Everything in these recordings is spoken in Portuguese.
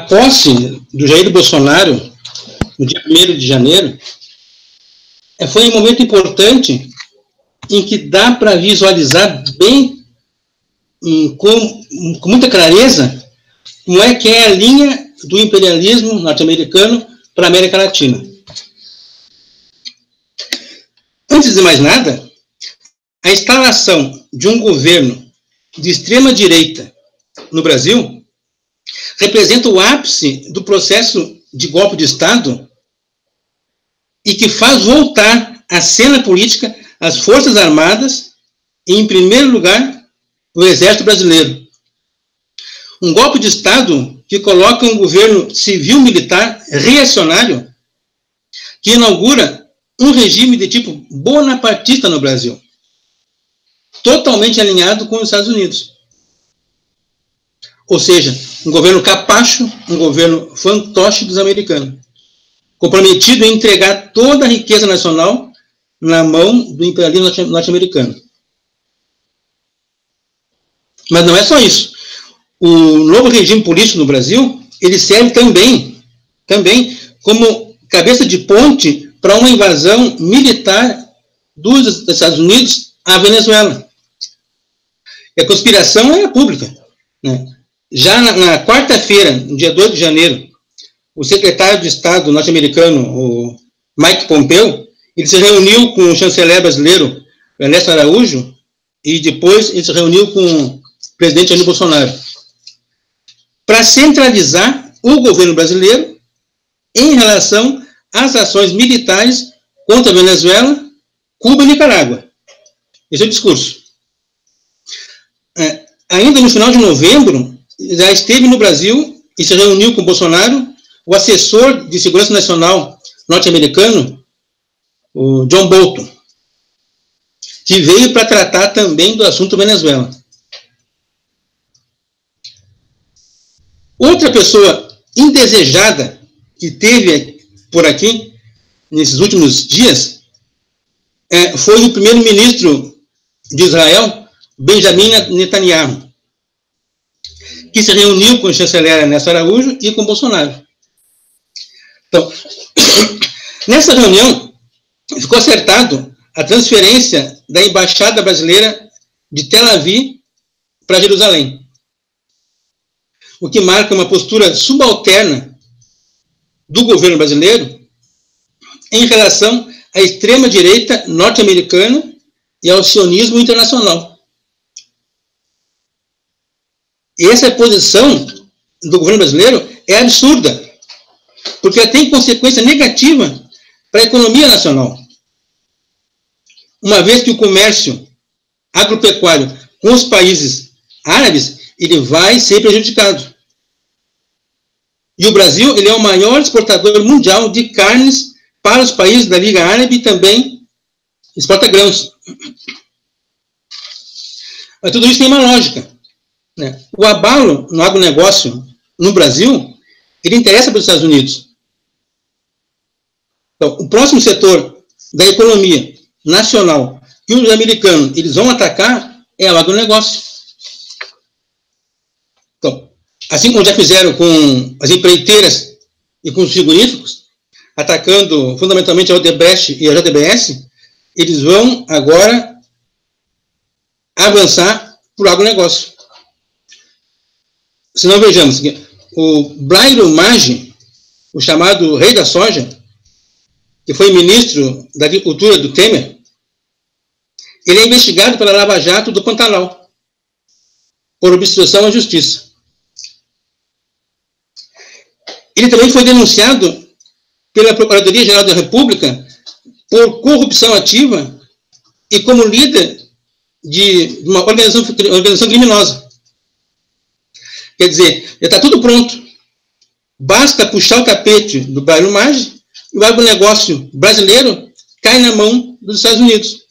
posse do Jair Bolsonaro, no dia 1º de janeiro, foi um momento importante em que dá para visualizar bem, com muita clareza, como é que é a linha do imperialismo norte-americano para a América Latina. Antes de mais nada, a instalação de um governo de extrema-direita no Brasil representa o ápice do processo de golpe de Estado e que faz voltar à cena política as Forças Armadas e, em primeiro lugar, o Exército Brasileiro. Um golpe de Estado que coloca um governo civil-militar reacionário que inaugura um regime de tipo bonapartista no Brasil, totalmente alinhado com os Estados Unidos. Ou seja, um governo capacho, um governo fantoche dos americanos, comprometido em entregar toda a riqueza nacional na mão do imperialismo norte-americano. Mas não é só isso. O novo regime político no Brasil, ele serve também como cabeça de ponte para uma invasão militar dos Estados Unidos à Venezuela. E a conspiração é pública, né? Já na quarta-feira, no dia 2 de janeiro, o secretário de Estado norte-americano, o Mike Pompeo, ele se reuniu com o chanceler brasileiro, Ernesto Araújo, e depois ele se reuniu com o presidente Jair Bolsonaro, para centralizar o governo brasileiro em relação às ações militares contra a Venezuela, Cuba e Nicarágua. Esse é o discurso. Ainda no final de novembro, já esteve no Brasil e se reuniu com Bolsonaro o assessor de segurança nacional norte-americano, o John Bolton, que veio para tratar também do assunto Venezuela. Outra pessoa indesejada que teve por aqui, nesses últimos dias, foi o primeiro-ministro de Israel, Benjamin Netanyahu, que se reuniu com o chanceler Ernesto Araújo e com Bolsonaro. Então, nessa reunião, ficou acertado a transferência da embaixada brasileira de Tel Aviv para Jerusalém, o que marca uma postura subalterna do governo brasileiro em relação à extrema-direita norte-americana e ao sionismo internacional. E essa posição do governo brasileiro é absurda, porque ela tem consequência negativa para a economia nacional. Uma vez que o comércio agropecuário com os países árabes, ele vai ser prejudicado. E o Brasil, ele é o maior exportador mundial de carnes para os países da Liga Árabe e também exporta grãos. Mas tudo isso tem uma lógica, né? O abalo no agronegócio no Brasil, ele interessa para os Estados Unidos. Então, o próximo setor da economia nacional que os americanos eles vão atacar é o agronegócio. Então, assim como já fizeram com as empreiteiras e com os frigoríficos, atacando fundamentalmente a Odebrecht e a JBS, eles vão agora avançar para o agronegócio. Se não, vejamos, o Blairo Maggi, o chamado rei da soja, que foi ministro da Agricultura do Temer, ele é investigado pela Lava Jato do Pantanal, por obstrução à justiça. Ele também foi denunciado pela Procuradoria-Geral da República por corrupção ativa e como líder de uma organização criminosa. Quer dizer, já está tudo pronto. Basta puxar o tapete do Blairo Maggi e o agronegócio brasileiro cai na mão dos Estados Unidos.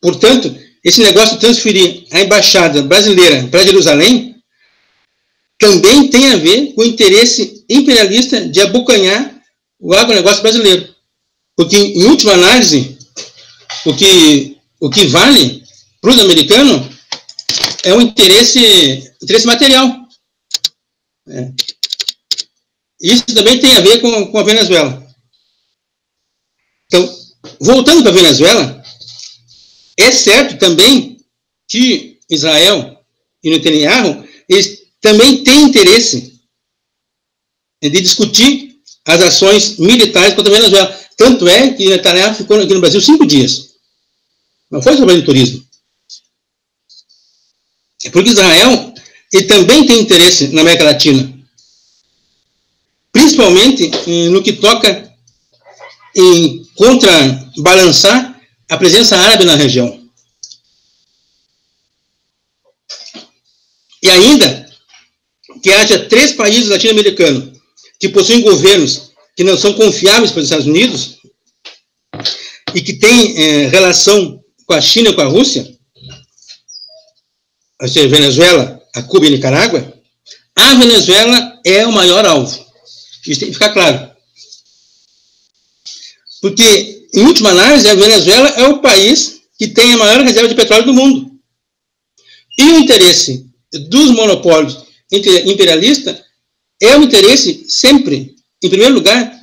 Portanto, esse negócio de transferir a embaixada brasileira para Jerusalém também tem a ver com o interesse imperialista de abocanhar o agronegócio brasileiro. Porque, em última análise, o que vale para os americanos é um interesse material. Isso também tem a ver com a Venezuela. Então, voltando para a Venezuela, é certo também que Israel e Netanyahu, eles também têm interesse de discutir as ações militares contra a Venezuela. Tanto é que Netanyahu ficou aqui no Brasil 5 dias. Não foi sobre o turismo. É porque Israel ele também tem interesse na América Latina. Principalmente no que toca em contrabalançar a presença árabe na região. E ainda que haja 3 países latino-americanos que possuem governos que não são confiáveis para os Estados Unidos e que têm relação com a China e com a Rússia, ou seja, Venezuela, a Cuba e a Nicarágua, a Venezuela é o maior alvo. Isso tem que ficar claro. Porque, em última análise, a Venezuela é o país que tem a maior reserva de petróleo do mundo. E o interesse dos monopólios imperialistas é o interesse sempre, em primeiro lugar,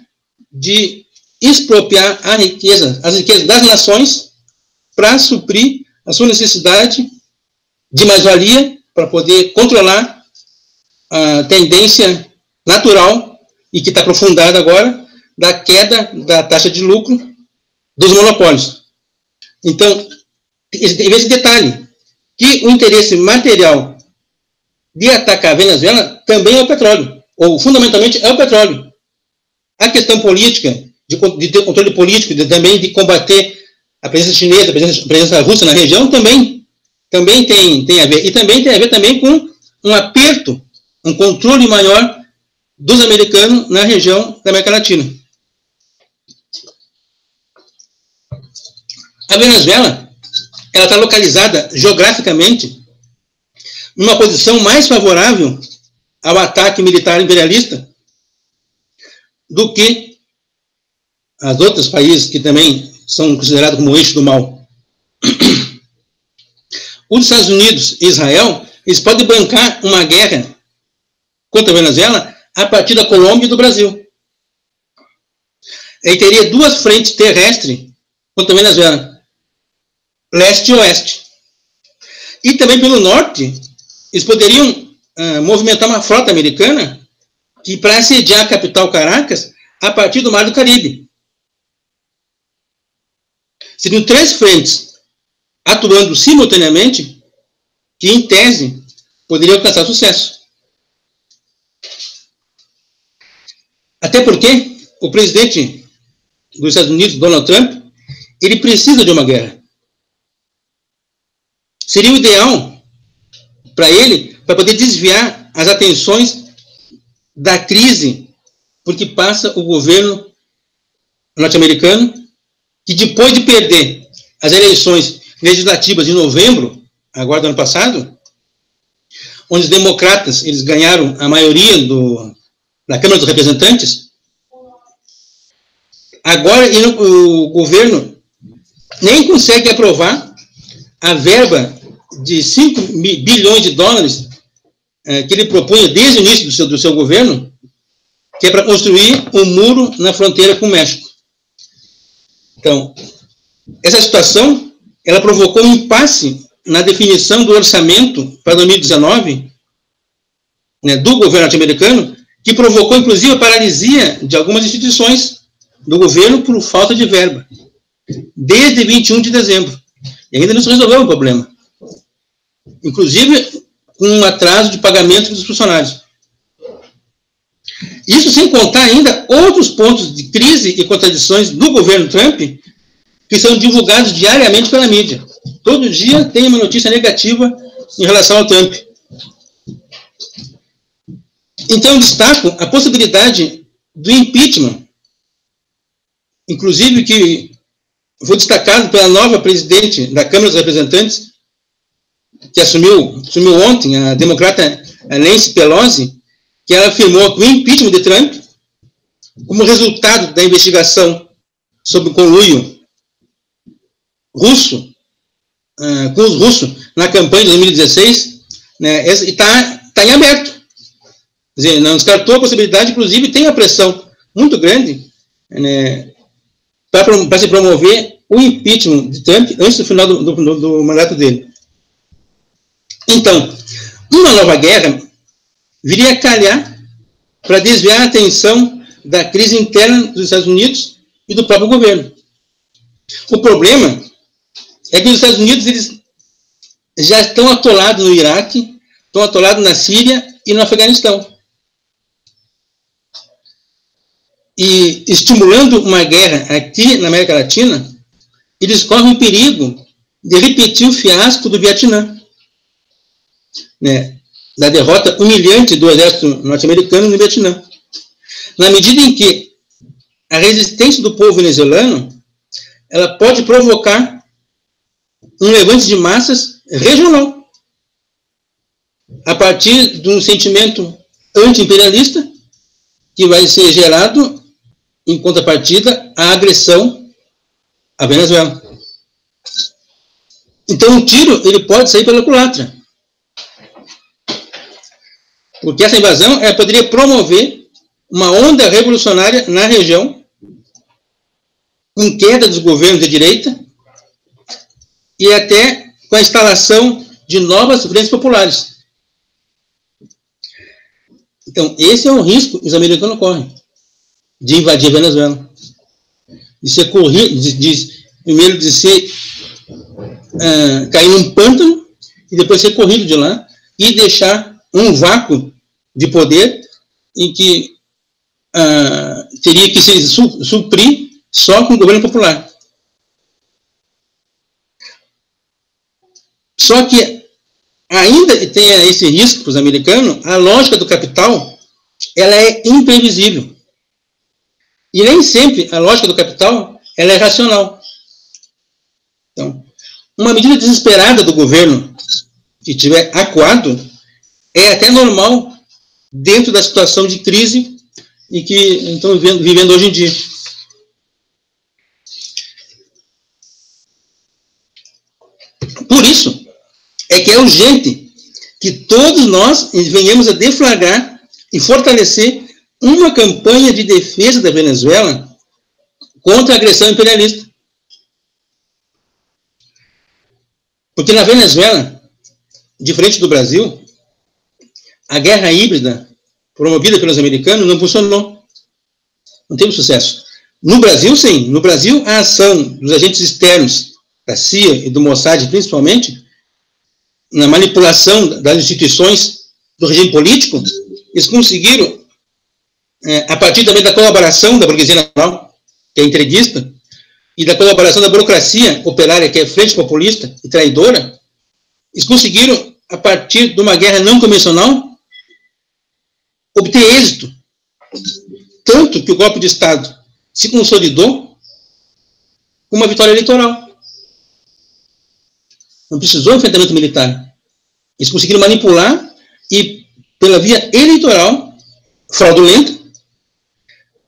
de expropriar as riquezas das nações para suprir a sua necessidade de mais-valia, para poder controlar a tendência natural, e que está aprofundada agora, da queda da taxa de lucro dos monopólios. Então, tem esse detalhe, que o interesse material de atacar a Venezuela também é o petróleo, ou fundamentalmente é o petróleo. A questão política, de ter controle político, também de combater a presença chinesa, a presença russa na região, também tem a ver. E também tem a ver também com um aperto, um controle maior dos americanos na região da América Latina. A Venezuela, ela está localizada geograficamente numa posição mais favorável ao ataque militar imperialista do que os outros países que também são considerados como o eixo do mal. Os Estados Unidos e Israel, eles podem bancar uma guerra contra a Venezuela a partir da Colômbia e do Brasil. Ele teria 2 frentes terrestres contra a Venezuela, leste e oeste. E também pelo norte, eles poderiam movimentar uma frota americana que para assediar a capital Caracas a partir do Mar do Caribe. Seriam 3 frentes atuando simultaneamente que, em tese, poderiam alcançar sucesso. Até porque o presidente dos Estados Unidos, Donald Trump, ele precisa de uma guerra. Seria o ideal para ele, para poder desviar as atenções da crise por que passa o governo norte-americano, que depois de perder as eleições legislativas de novembro, agora do ano passado, onde os democratas eles ganharam a maioria da Câmara dos Representantes, agora o governo nem consegue aprovar a verba de 5 bilhões de dólares que ele propunha desde o início do seu governo, que é para construir um muro na fronteira com o México. Então, essa situação, ela provocou um impasse na definição do orçamento para 2019, do governo norte-americano, que provocou, inclusive, a paralisia de algumas instituições do governo por falta de verba, desde 21 de dezembro. E ainda não se resolveu o problema. Inclusive, com um atraso de pagamento dos funcionários. Isso sem contar ainda outros pontos de crise e contradições do governo Trump, que são divulgados diariamente pela mídia. Todo dia tem uma notícia negativa em relação ao Trump. Então, eu destaco a possibilidade do impeachment, inclusive que foi destacado pela nova presidente da Câmara dos Representantes, que assumiu ontem, a democrata Nancy Pelosi, que ela afirmou que o impeachment de Trump, como resultado da investigação sobre o conluio russo, com os russos na campanha de 2016, está em aberto. dizer, não descartou a possibilidade, inclusive tem uma pressão muito grande, né, para se promover o impeachment de Trump antes do final do mandato dele. Então, uma nova guerra viria a calhar para desviar a atenção da crise interna dos Estados Unidos e do próprio governo. O problema é que os Estados Unidos eles já estão atolados no Iraque, estão atolados na Síria e no Afeganistão. E estimulando uma guerra aqui na América Latina, eles correm o perigo de repetir o fiasco do Vietnã, né, da derrota humilhante do exército norte-americano no Vietnã. Na medida em que a resistência do povo venezuelano ela pode provocar um levante de massas regional, a partir de um sentimento anti-imperialista que vai ser gerado em contrapartida à agressão à Venezuela. Então, o tiro ele pode sair pela culatra, porque essa invasão poderia promover uma onda revolucionária na região, com queda dos governos de direita e até com a instalação de novas frentes populares. Então, esse é o risco que os americanos correm, de invadir a Venezuela. De ser corrido, primeiro de ser cair num pântano e depois ser corrido de lá e deixar um vácuo de poder em que teria que se suprir só com o governo popular. Só que ainda tem esse risco para os americanos, a lógica do capital ela é imprevisível. E nem sempre a lógica do capital ela é racional. Então, uma medida desesperada do governo que estiver acuado é até normal dentro da situação de crise em que estamos vivendo hoje em dia. Por isso, é que é urgente que todos nós venhamos a deflagrar e fortalecer uma campanha de defesa da Venezuela contra a agressão imperialista. Porque na Venezuela, diferente do Brasil, a guerra híbrida promovida pelos americanos não funcionou. Não teve sucesso. No Brasil, sim. No Brasil, a ação dos agentes externos da CIA e do Mossad, principalmente, na manipulação das instituições do regime político, eles conseguiram, a partir também da colaboração da burguesia nacional, que é entreguista, e da colaboração da burocracia operária, que é frente populista e traidora, eles conseguiram, a partir de uma guerra não convencional, obter êxito. Tanto que o golpe de Estado se consolidou com uma vitória eleitoral. Não precisou enfrentamento militar. Eles conseguiram manipular e, pela via eleitoral, fraudulenta,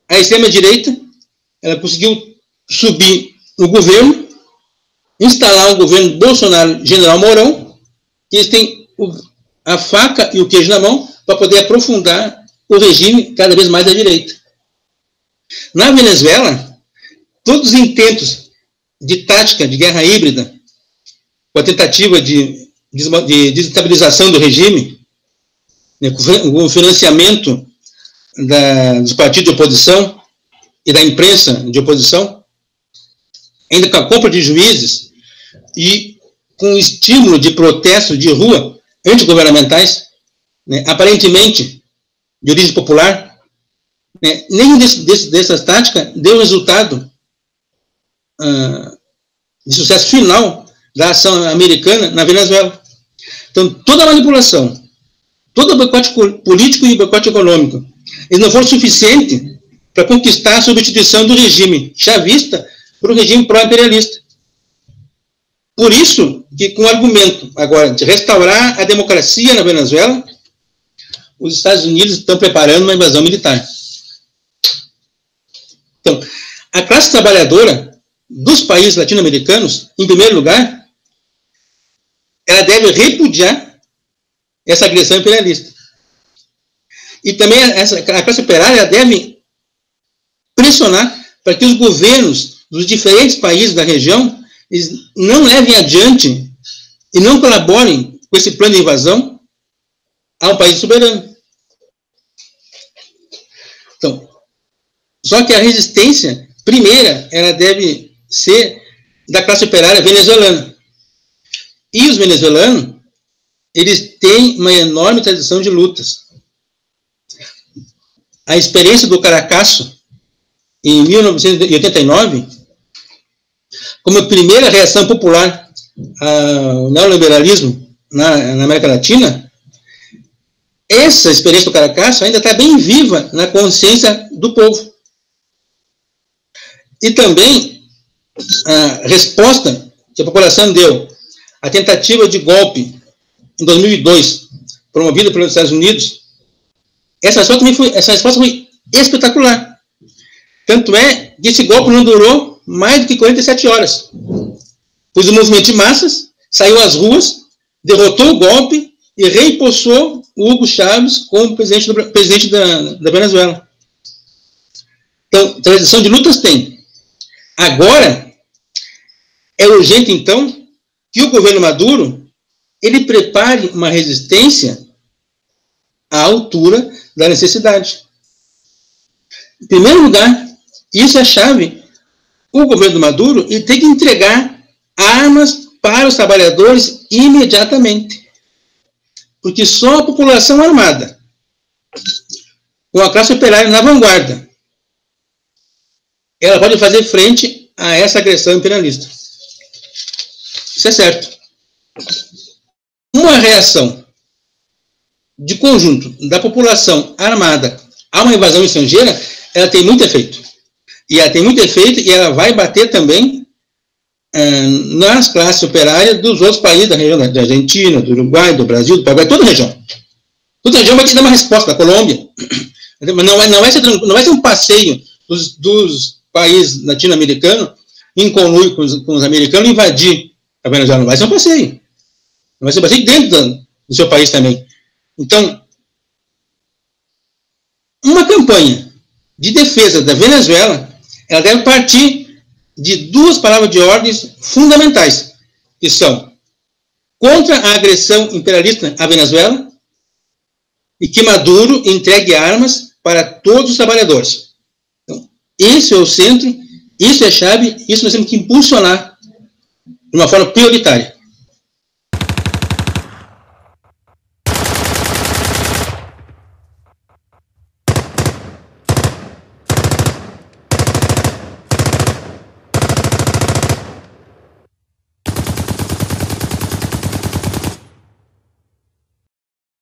a extrema-direita ela conseguiu subir no governo, instalar o governo Bolsonaro-General Mourão, e eles têm a faca e o queijo na mão para poder aprofundar o regime cada vez mais à direita. Na Venezuela, todos os intentos de tática de guerra híbrida, com a tentativa de desestabilização do regime, né, com o financiamento dos partidos de oposição e da imprensa de oposição, ainda com a compra de juízes e com o estímulo de protestos de rua antigovernamentais, né, aparentemente de origem popular, né, nenhum dessas táticas deu resultado de sucesso final da ação americana na Venezuela. Então, toda a manipulação, todo o boicote político e boicote econômico, eles não foram suficientes para conquistar a substituição do regime chavista por um regime pró-imperialista. Por isso que, com o argumento agora de restaurar a democracia na Venezuela, os Estados Unidos estão preparando uma invasão militar. Então, a classe trabalhadora dos países latino-americanos, em primeiro lugar, ela deve repudiar essa agressão imperialista. E também a classe operária deve pressionar para que os governos dos diferentes países da região não levem adiante e não colaborem com esse plano de invasão ao país soberano. Então, só que a resistência primeira, ela deve ser da classe operária venezuelana. E os venezuelanos, eles têm uma enorme tradição de lutas. A experiência do Caracazo, em 1989, como a primeira reação popular ao neoliberalismo na América Latina, essa experiência do Caracazo ainda está bem viva na consciência do povo. E também a resposta que a população deu à tentativa de golpe em 2002, promovida pelos Estados Unidos, essa resposta foi espetacular. Tanto é que esse golpe não durou mais do que 47 horas. Pois o movimento de massas saiu às ruas, derrotou o golpe e reempossou o Hugo Chávez como presidente da Venezuela. Então, tradição de lutas tem. Agora, é urgente, então, que o governo Maduro ele prepare uma resistência à altura da necessidade. Em primeiro lugar, isso é chave. O governo Maduro ele tem que entregar armas para os trabalhadores imediatamente. Porque só a população armada, com a classe operária na vanguarda, ela pode fazer frente a essa agressão imperialista. Isso é certo. Uma reação de conjunto da população armada a uma invasão estrangeira, ela tem muito efeito. E ela tem muito efeito e ela vai bater também nas classes operárias dos outros países da região, da Argentina, do Uruguai, do Brasil, do Paraguai, toda a região. Toda a região vai te dar uma resposta, da Colômbia. Mas não vai ser um passeio dos países latino-americanos em conluio com os americanos invadir a Venezuela. Não vai ser um passeio. Não vai ser um passeio dentro do seu país também. Então, uma campanha de defesa da Venezuela, ela deve partir de duas palavras de ordens fundamentais, que são contra a agressão imperialista à Venezuela e que Maduro entregue armas para todos os trabalhadores. Então, esse é o centro, isso é chave, isso nós temos que impulsionar de uma forma prioritária.